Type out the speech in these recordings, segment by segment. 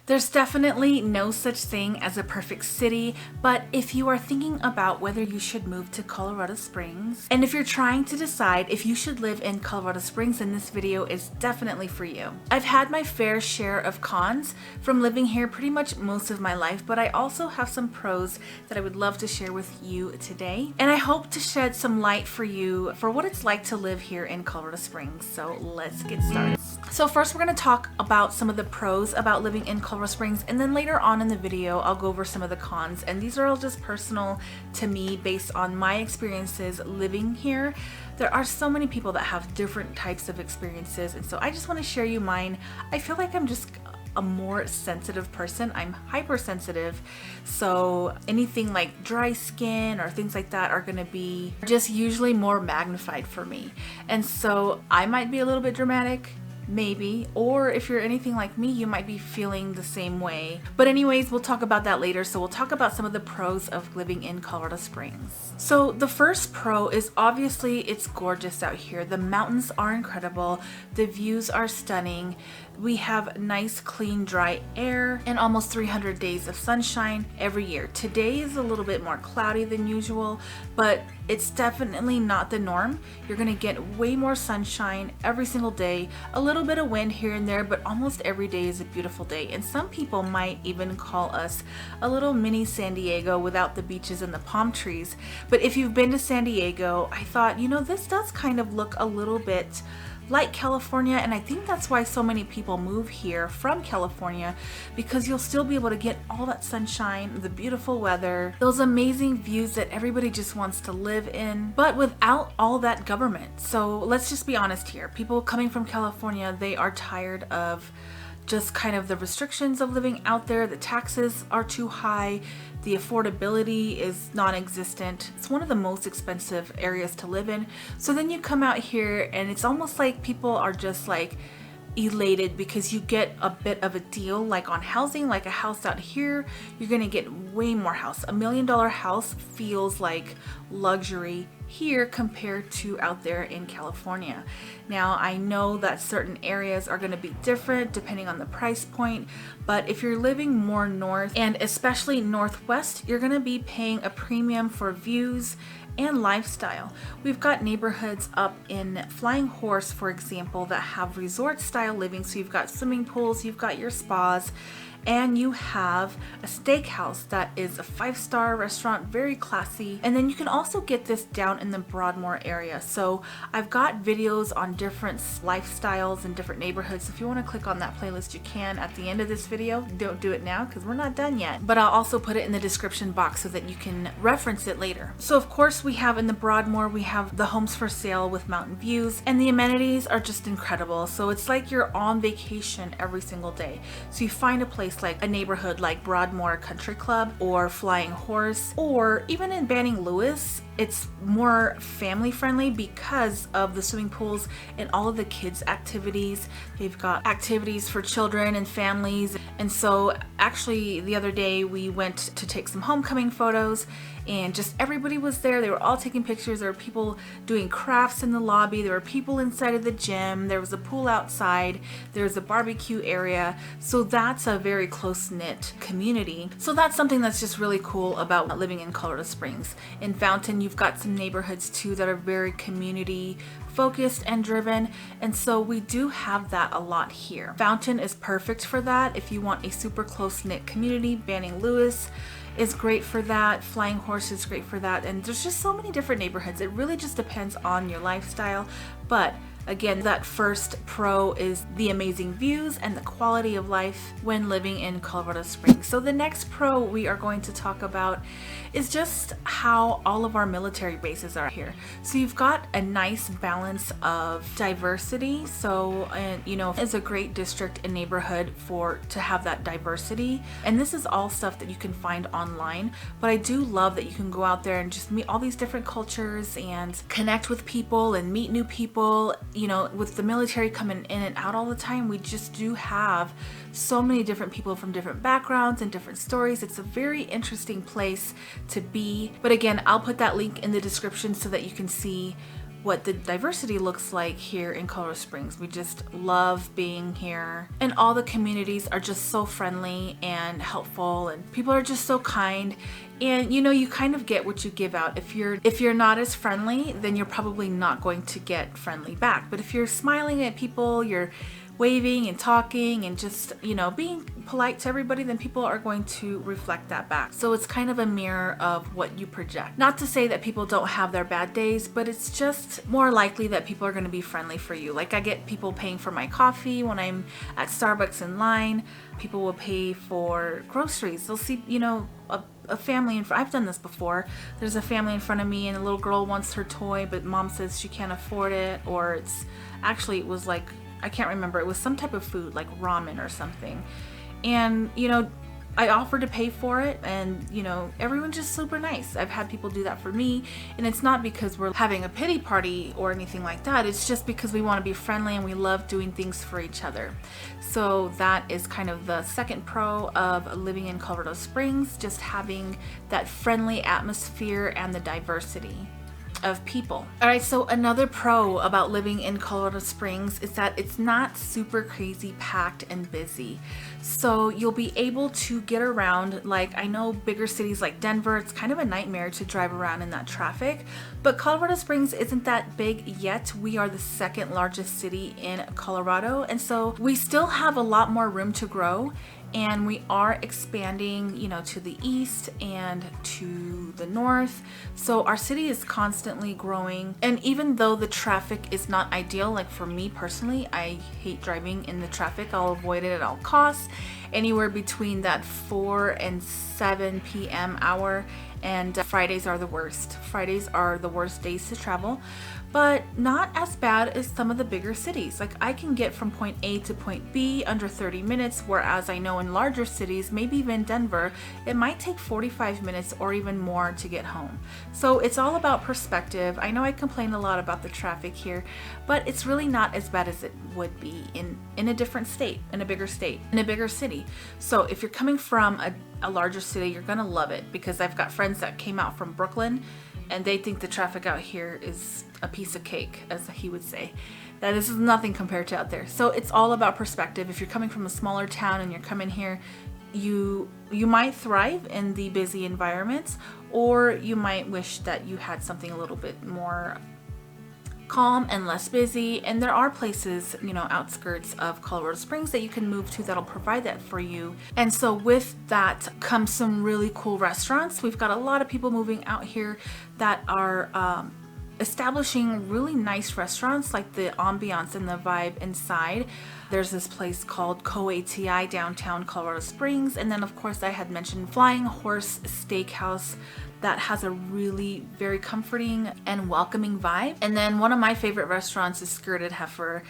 There's definitely no such thing as a perfect city, but if you are thinking about whether you should move to Colorado Springs, and if you're trying to decide if you should live in Colorado Springs, then this video is definitely for you. I've had my fair share of cons from living here pretty much most of my life, but I also have some pros that I would love to share with you today. And I hope to shed some light for you for what it's like to live here in Colorado Springs. So let's get started. So first we're going to talk about some of the pros about living in Colorado Springs, and then later on in the video I'll go over some of the cons, and these are all just personal to me based on my experiences living here. There are so many people that have different types of experiences, and so I just want to share you mine. I feel like I'm just a more sensitive person. I'm hypersensitive, so anything like dry skin or things like that are going to be just usually more magnified for me. And so I might be a little bit dramatic, maybe, or if you're anything like me, you might be feeling the same way. But anyways, we'll talk about that later. So we'll talk about some of the pros of living in Colorado Springs. So the first pro is obviously it's gorgeous out here. The mountains are incredible. The views are stunning. We have nice, clean, dry air and almost 300 days of sunshine every year. Today is a little bit more cloudy than usual, but it's definitely not the norm. You're gonna get way more sunshine every single day, a little bit of wind here and there, but almost every day is a beautiful day. And some people might even call us a little mini San Diego without the beaches and the palm trees. But if you've been to San Diego, I thought, you know, this does kind of look a little bit like California, and I think that's why so many people move here from California, because you'll still be able to get all that sunshine, the beautiful weather, those amazing views that everybody just wants to live in, but without all that government. So let's just be honest here. People coming from California, they are tired of just kind of the restrictions of living out there. The taxes are too high. The affordability is non-existent. It's one of the most expensive areas to live in. So then you come out here and it's almost like people are just like elated because you get a bit of a deal, like on housing, like a house out here, you're gonna get way more house. $1 million house feels like luxury here compared to out there in California. Now I know that certain areas are going to be different depending on the price point, but if you're living more north and especially northwest, you're going to be paying a premium for views and lifestyle. We've got neighborhoods up in Flying Horse, for example, that have resort style living. So you've got swimming pools, you've got your spas, and you have a steakhouse that is a 5-star restaurant, very classy. And then you can also get this down in the Broadmoor area. So I've got videos on different lifestyles and different neighborhoods. If you want to click on that playlist, you can at the end of this video. Don't do it now because we're not done yet, but I'll also put it in the description box so that you can reference it later. So of course we have in the Broadmoor, we have the homes for sale with mountain views, and the amenities are just incredible. So it's like you're on vacation every single day. So you find a place like a neighborhood like Broadmoor Country Club or Flying Horse, or even in Banning Lewis, it's more family friendly because of the swimming pools and all of the kids activities. They've got activities for children and families. And so actually the other day we went to take some homecoming photos, and just everybody was there. They were all taking pictures. There were people doing crafts in the lobby. There were people inside of the gym. There was a pool outside. There's a barbecue area. So that's a very close-knit community. So that's something that's just really cool about living in Colorado Springs. In Fountain, you've got some neighborhoods too that are very community focused and driven, and so we do have that a lot here. Fountain is perfect for that. If you want a super close-knit community, Banning Lewis is great for that. Flying Horse is great for that. And there's just so many different neighborhoods. It really just depends on your lifestyle. But again, that first pro is the amazing views and the quality of life when living in Colorado Springs. So the next pro we are going to talk about is just how all of our military bases are here. So you've got a nice balance of diversity. So, and you know, it's a great district and neighborhood to have that diversity. And this is all stuff that you can find online, but I do love that you can go out there and just meet all these different cultures and connect with people and meet new people. You know, with the military coming in and out all the time, we just do have so many different people from different backgrounds and different stories. It's a very interesting place to be. But again, I'll put that link in the description so that you can see what the diversity looks like here in Colorado Springs. We just love being here, and all the communities are just so friendly and helpful, and people are just so kind. And you know, you kind of get what you give out. If you're not as friendly, then you're probably not going to get friendly back. But if you're smiling at people, you're waving and talking and just, you know, being polite to everybody, then people are going to reflect that back. So it's kind of a mirror of what you project. Not to say that people don't have their bad days, but it's just more likely that people are going to be friendly for you. Like, I get people paying for my coffee when I'm at Starbucks in line. People will pay for groceries. They'll see, you know, a family in front. I've done this before. There's a family in front of me and a little girl wants her toy, but mom says she can't afford it. Or it was like, I can't remember. It was some type of food like ramen or something. And, you know, I offered to pay for it, and, you know, everyone's just super nice. I've had people do that for me, and it's not because we're having a pity party or anything like that. It's just because we want to be friendly and we love doing things for each other. So that is kind of the second pro of living in Colorado Springs, just having that friendly atmosphere and the diversity of people. All right, so another pro about living in Colorado Springs is that it's not super crazy packed and busy. So you'll be able to get around. Like, I know bigger cities like Denver, it's kind of a nightmare to drive around in that traffic, but Colorado Springs isn't that big yet. We are the second largest city in Colorado, and so we still have a lot more room to grow. And we are expanding, you know, to the east and to the north. So our city is constantly growing. And even though the traffic is not ideal, like for me personally, I hate driving in the traffic. I'll avoid it at all costs. Anywhere between that 4 and 7 p.m. hour. And Fridays are the worst. Fridays are the worst days to travel, but not as bad as some of the bigger cities. Like, I can get from point A to point B under 30 minutes, whereas I know in larger cities, maybe even Denver, it might take 45 minutes or even more to get home. So it's all about perspective. I know I complain a lot about the traffic here, but it's really not as bad as it would be in a different state, in a bigger state, in a bigger city. So if you're coming from a larger city, you're gonna love it, because I've got friends that came out from Brooklyn and they think the traffic out here is a piece of cake, as he would say. That this is nothing compared to out there. So it's all about perspective. If you're coming from a smaller town and you're coming here, you might thrive in the busy environments, or you might wish that you had something a little bit more calm and less busy. And there are places, you know, outskirts of Colorado Springs that you can move to that'll provide that for you. And so with that comes some really cool restaurants. We've got a lot of people moving out here that are establishing really nice restaurants, like the ambiance and the vibe inside. There's this place called Co-ATI downtown Colorado Springs, and then of course I had mentioned Flying Horse Steakhouse that has a really very comforting and welcoming vibe. And then one of my favorite restaurants is Skirted Heifer.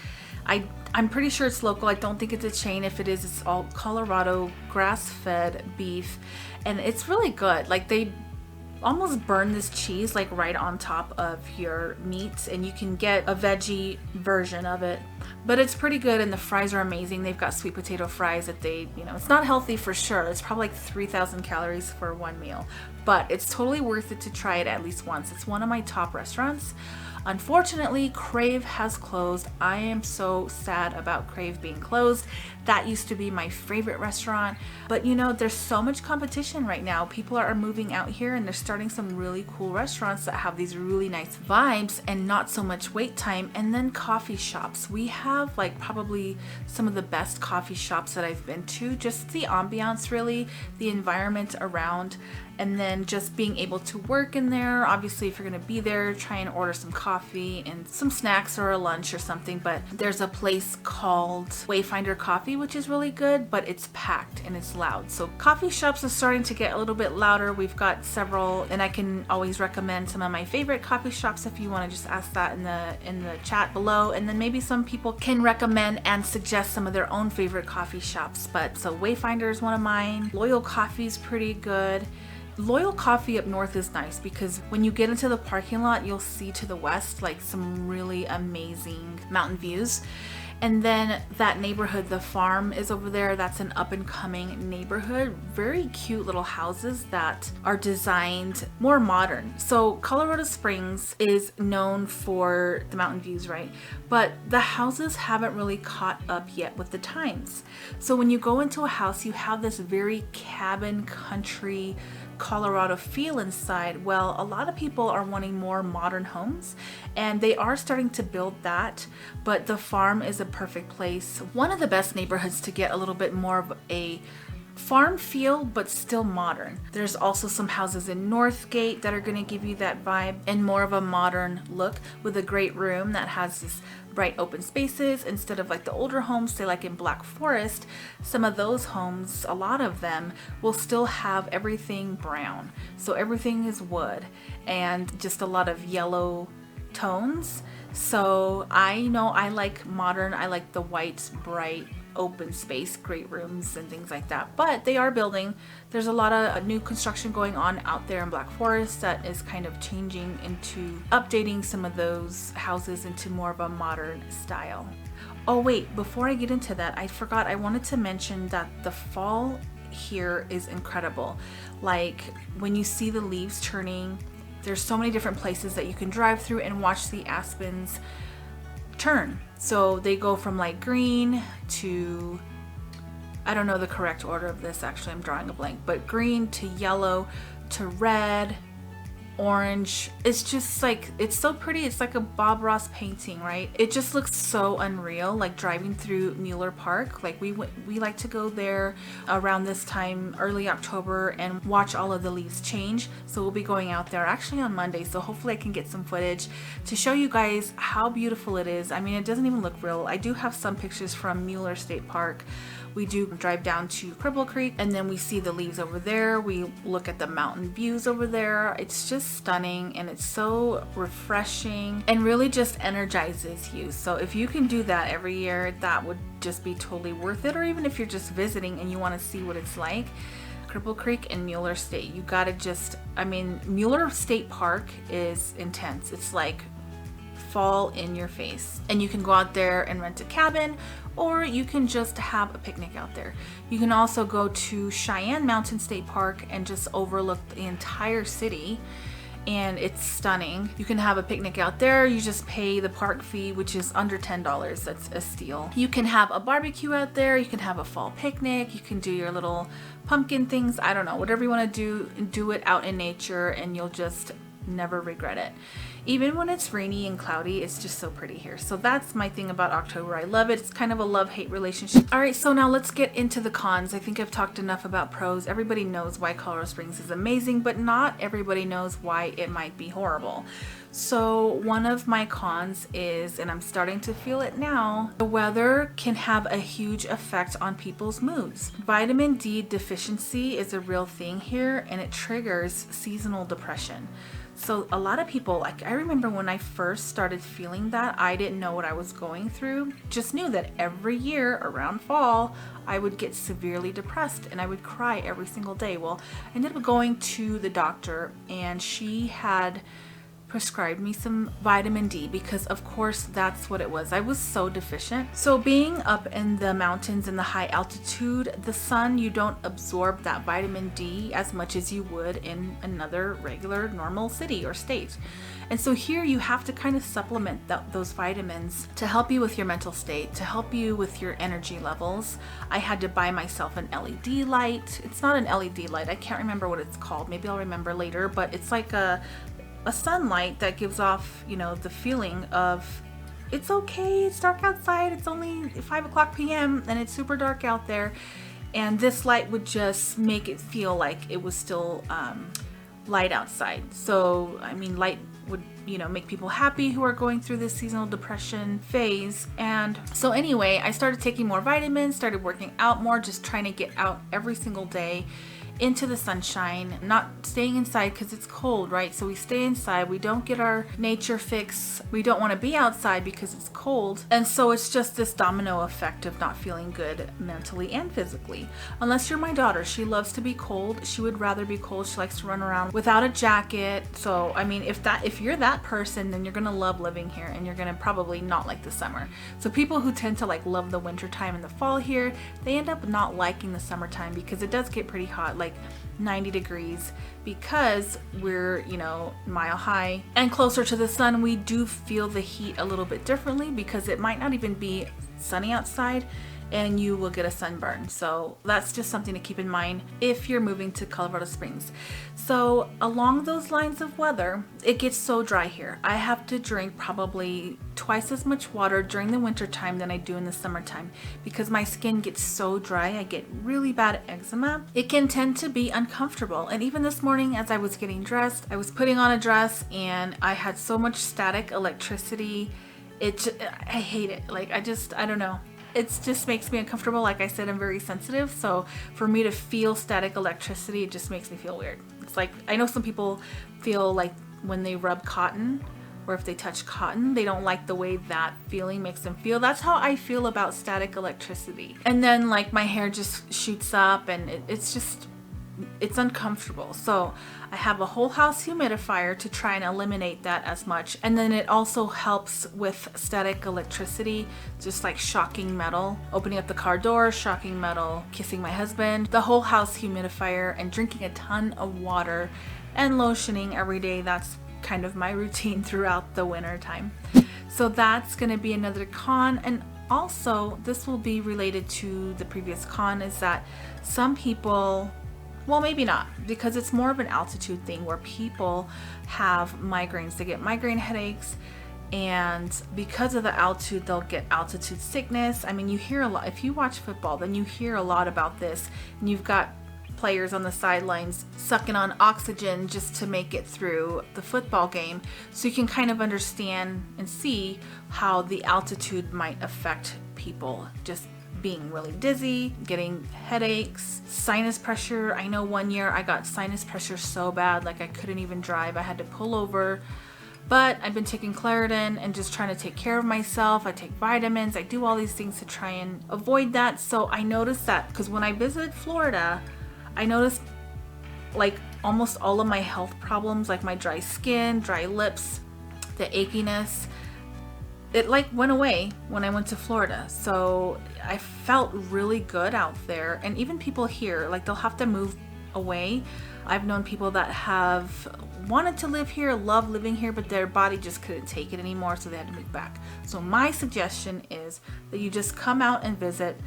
I'm pretty sure it's local. I don't think it's a chain. If it is, it's all Colorado grass-fed beef, and it's really good. Like, they almost burn this cheese like right on top of your meat, and you can get a veggie version of it, but it's pretty good. And the fries are amazing. They've got sweet potato fries that they, you know, it's not healthy for sure. It's probably like 3,000 calories for one meal, but it's totally worth it to try it at least once. It's one of my top restaurants. Unfortunately, Crave has closed. I am so sad about Crave being closed. That used to be my favorite restaurant, but you know, there's so much competition right now. People are moving out here and they're starting some really cool restaurants that have these really nice vibes and not so much wait time. And then coffee shops. We have like probably some of the best coffee shops that I've been to. Just the ambiance, really, the environment around, and then just being able to work in there. Obviously, if you're gonna be there, try and order some coffee and some snacks or a lunch or something. But there's a place called Wayfinder Coffee, which is really good, but it's packed and it's loud. So coffee shops are starting to get a little bit louder. We've got several, and I can always recommend some of my favorite coffee shops if you want to just ask that in the chat below. And then maybe some people can recommend and suggest some of their own favorite coffee shops. But so Wayfinder is one of mine. Loyal Coffee is pretty good. Loyal Coffee up north is nice because when you get into the parking lot, you'll see to the west like some really amazing mountain views. And then that neighborhood, the farm is over there. That's an up and coming neighborhood. Very cute little houses that are designed more modern. So Colorado Springs is known for the mountain views, right? But the houses haven't really caught up yet with the times. So when you go into a house, you have this very cabin country Colorado feel inside. Well, a lot of people are wanting more modern homes, and they are starting to build that, but the farm is a perfect place. One of the best neighborhoods to get a little bit more of a farm feel, but still modern. There's also some houses in Northgate that are going to give you that vibe and more of a modern look, with a great room that has this bright open spaces instead of like the older homes, say like in Black Forest. Some of those homes, a lot of them will still have everything brown, so everything is wood and just a lot of yellow tones. So I know I like modern, I like the white, bright open space, great rooms and things like that. But they are building. There's a lot of new construction going on out there in Black Forest that is kind of changing into updating some of those houses into more of a modern style. Oh wait, before I get into that, I forgot, I wanted to mention that the fall here is incredible. Like when you see the leaves turning, there's so many different places that you can drive through and watch the aspens turn. So they go from like green to, I don't know the correct order of this, actually I'm drawing a blank, but green to yellow to red, orange. It's just like, it's so pretty. It's like a Bob Ross painting, right? It just looks so unreal. Like driving through Mueller Park, like we like to go there around this time, early October, and watch all of the leaves change. So we'll be going out there actually on Monday, so hopefully I can get some footage to show you guys how beautiful it is. I mean, it doesn't even look real. I do have some pictures from Mueller State Park. We do drive down to Cripple Creek and then we see the leaves over there. We look at the mountain views over there. It's just stunning and it's so refreshing and really just energizes you. So if you can do that every year, that would just be totally worth it. Or even if you're just visiting and you want to see what it's like, Cripple Creek and Mueller State, you gotta just, I mean, Mueller State Park is intense. It's like fall in your face, and you can go out there and rent a cabin, or you can just have a picnic out there. You can also go to Cheyenne Mountain State Park and just overlook the entire city, and it's stunning. You can have a picnic out there. You just pay the park fee, which is under $10. That's a steal. You can have a barbecue out there. You can have a fall picnic. You can do your little pumpkin things. I don't know, whatever you want to do it out in nature, and you'll just never regret it. Even when it's rainy and cloudy, it's just so pretty here. So that's my thing about October. I love it. It's kind of a love-hate relationship. All right, so now let's get into the cons. I think I've talked enough about pros. Everybody knows why Colorado Springs is amazing, but not everybody knows why it might be horrible. So one of my cons is, and I'm starting to feel it now, the weather can have a huge effect on people's moods. Vitamin D deficiency is a real thing here, and it triggers seasonal depression. So a lot of people, like I remember when I first started feeling that, I didn't know what I was going through. Just knew that every year around fall, I would get severely depressed and I would cry every single day. Well, I ended up going to the doctor and she had prescribed me some vitamin D because of course that's what it was. I was so deficient. So being up in the mountains in the high altitude, the sun, you don't absorb that vitamin D as much as you would in another regular normal city or state. And so here you have to kind of supplement those vitamins to help you with your mental state, to help you with your energy levels. I had to buy myself an LED light. It's not an LED light. I can't remember what it's called. Maybe I'll remember later, but it's like a sunlight that gives off, you know, the feeling of it's okay, it's dark outside, it's only 5 p.m. and it's super dark out there, and this light would just make it feel like it was still light outside. So I mean, light would, you know, make people happy who are going through this seasonal depression phase. And so anyway, I started taking more vitamins, started working out more, just trying to get out every single day. into the sunshine, not staying inside because it's cold, right? So we stay inside, we don't get our nature fix, we don't want to be outside because it's cold. And so it's just this domino effect of not feeling good mentally and physically. Unless you're my daughter, she loves to be cold. She would rather be cold. She likes to run around without a jacket. So I mean, if you're that person, then you're gonna love living here, and you're gonna probably not like the summer. So people who tend to like love the winter time and the fall here, they end up not liking the summertime because it does get pretty hot, like 90 degrees, because we're, you know, mile high and closer to the sun. We do feel the heat a little bit differently because it might not even be sunny outside and you will get a sunburn. So that's just something to keep in mind if you're moving to Colorado Springs. So along those lines of weather, it gets so dry here. I have to drink probably twice as much water during the winter time than I do in the summertime because my skin gets so dry. I get really bad eczema. It can tend to be uncomfortable. And even this morning as I was getting dressed, I was putting on a dress and I had so much static electricity. I hate it. Like I don't know. It just makes me uncomfortable. Like I said, I'm very sensitive. So for me to feel static electricity, it just makes me feel weird. It's like, I know some people feel like when they rub cotton or if they touch cotton, they don't like the way that feeling makes them feel. That's how I feel about static electricity. And then like my hair just shoots up and it's uncomfortable. So I have a whole house humidifier to try and eliminate that as much. And then it also helps with static electricity, just like shocking metal, opening up the car door, shocking metal, kissing my husband, the whole house humidifier, and drinking a ton of water and lotioning every day. That's kind of my routine throughout the winter time. So that's going to be another con. And also this will be related to the previous con, is that some people, well, maybe not, because it's more of an altitude thing where people have migraines. They get migraine headaches, and because of the altitude, they'll get altitude sickness. I mean, you hear a lot. If you watch football, then you hear a lot about this. And you've got players on the sidelines sucking on oxygen just to make it through the football game. So you can kind of understand and see how the altitude might affect people. Just being really dizzy, getting headaches, sinus pressure. I know one year I got sinus pressure so bad, like I couldn't even drive. I had to pull over. But I've been taking Claritin and just trying to take care of myself. I take vitamins. I do all these things to try and avoid that. So I noticed that because when I visited Florida, I noticed like almost all of my health problems, like my dry skin, dry lips, the achiness, it like went away when I went to Florida. So I felt really good out there. And even people here, like they'll have to move away. I've known people that have wanted to live here, love living here, but their body just couldn't take it anymore, so they had to move back. So my suggestion is that you just come out and visit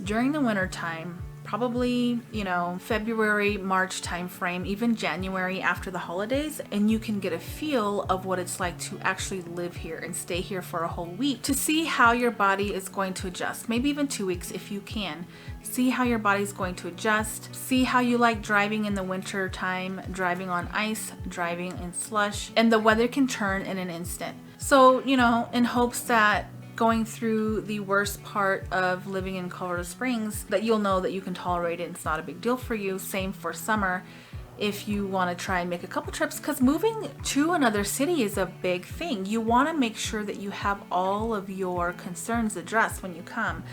during the winter time, probably, you know, February, March time frame, even January after the holidays, and you can get a feel of what it's like to actually live here and stay here for a whole week to see how your body is going to adjust. Maybe even 2 weeks if you can. See how your body's going to adjust. See how you like driving in the winter time, driving on ice, driving in slush, and the weather can turn in an instant. So, you know, in hopes that going through the worst part of living in Colorado Springs, that you'll know that you can tolerate it and it's not a big deal for you. Same for summer if you want to try and make a couple trips, because moving to another city is a big thing. You want to make sure that you have all of your concerns addressed when you come.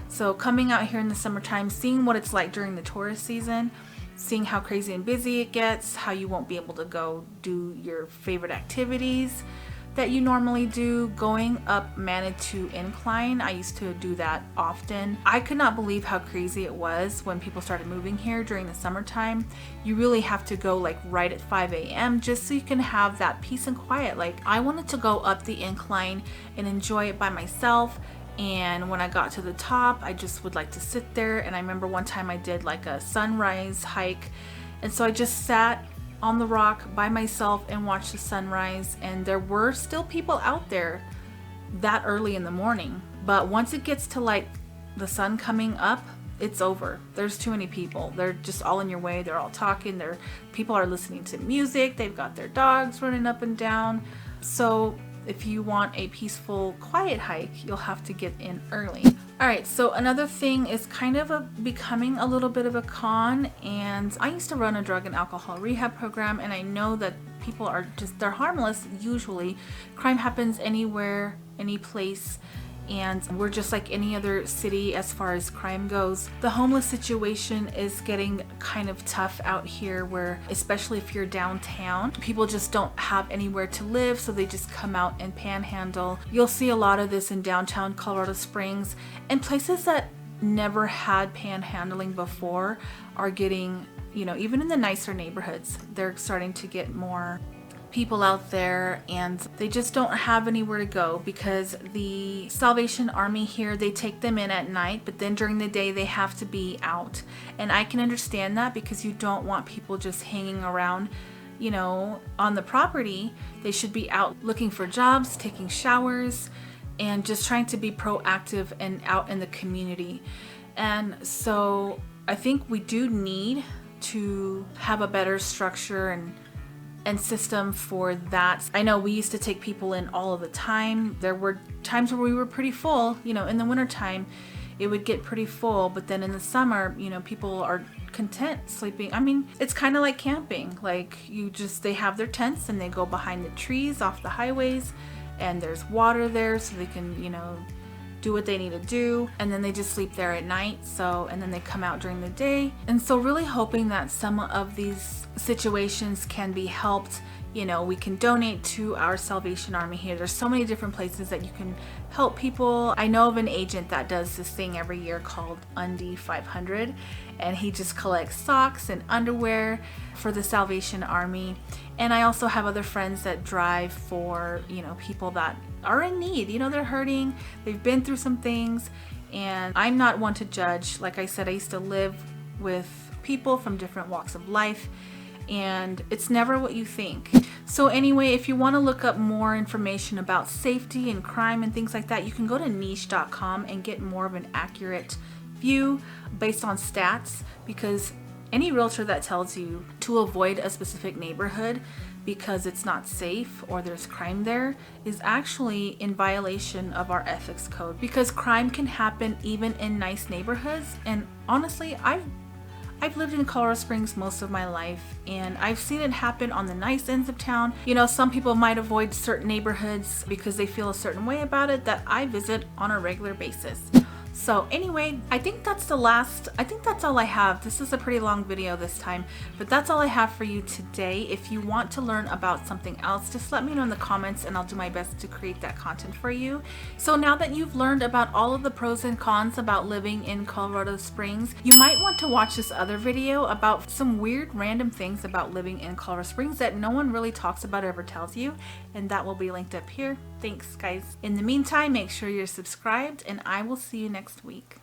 So coming out here in the summertime, seeing what it's like during the tourist season, seeing how crazy and busy it gets, how you won't be able to go do your favorite activities that you normally do, going up Manitou Incline. I used to do that often. I could not believe how crazy it was when people started moving here during the summertime. You really have to go like right at 5 a.m. just so you can have that peace and quiet. Like I wanted to go up the incline and enjoy it by myself. And when I got to the top, I just would like to sit there. And I remember one time I did like a sunrise hike. And so I just sat on the rock by myself and watched the sunrise. And there were still people out there that early in the morning. But once it gets to like the sun coming up, it's over. There's too many people. They're just all in your way. They're all talking. People are listening to music. They've got their dogs running up and down. So if you want a peaceful, quiet hike, you'll have to get in early. Alright, so another thing is kind of becoming a little bit of a con, and I used to run a drug and alcohol rehab program, and I know that people are just, they're harmless usually. Crime happens anywhere, any place, and we're just like any other city as far as crime goes. The homeless situation is getting kind of tough out here, where especially if you're downtown, people just don't have anywhere to live, so they just come out and panhandle. You'll see a lot of this in downtown Colorado Springs, and places that never had panhandling before are getting, you know, even in the nicer neighborhoods, they're starting to get more people out there, and they just don't have anywhere to go because the Salvation Army here, they take them in at night, but then during the day they have to be out. And I can understand that, because you don't want people just hanging around, you know, on the property. They should be out looking for jobs, taking showers, and just trying to be proactive and out in the community. And so I think we do need to have a better structure and system for that. I know we used to take people in all of the time. There were times where we were pretty full, you know, in the wintertime it would get pretty full, but then in the summer, you know, people are content sleeping. I mean, it's kind of like camping. Like, they have their tents and they go behind the trees off the highways, and there's water there so they can, you know, do what they need to do, and then they just sleep there at night. So, and then they come out during the day. And so really hoping that some of these situations can be helped. You know, we can donate to our Salvation Army here. There's so many different places that you can help people. I know of an agent that does this thing every year called Undy 500, and he just collects socks and underwear for the Salvation Army. And I also have other friends that drive for, you know, people that are in need. You know, they're hurting, they've been through some things, and I'm not one to judge. Like I said, I used to live with people from different walks of life, and it's never what you think. So anyway, if you want to look up more information about safety and crime and things like that, you can go to niche.com and get more of an accurate view based on stats, because any realtor that tells you to avoid a specific neighborhood because it's not safe or there's crime there is actually in violation of our ethics code, because crime can happen even in nice neighborhoods. And honestly, I've lived in Colorado Springs most of my life, and I've seen it happen on the nice ends of town. You know, some people might avoid certain neighborhoods because they feel a certain way about it that I visit on a regular basis. So anyway, I think that's all I have. This is a pretty long video this time, but that's all I have for you today. If you want to learn about something else, just let me know in the comments and I'll do my best to create that content for you. So now that you've learned about all of the pros and cons about living in Colorado Springs, you might want to watch this other video about some weird random things about living in Colorado Springs that no one really talks about or ever tells you, and that will be linked up here. Thanks guys. In the meantime, make sure you're subscribed, and I will see you next week.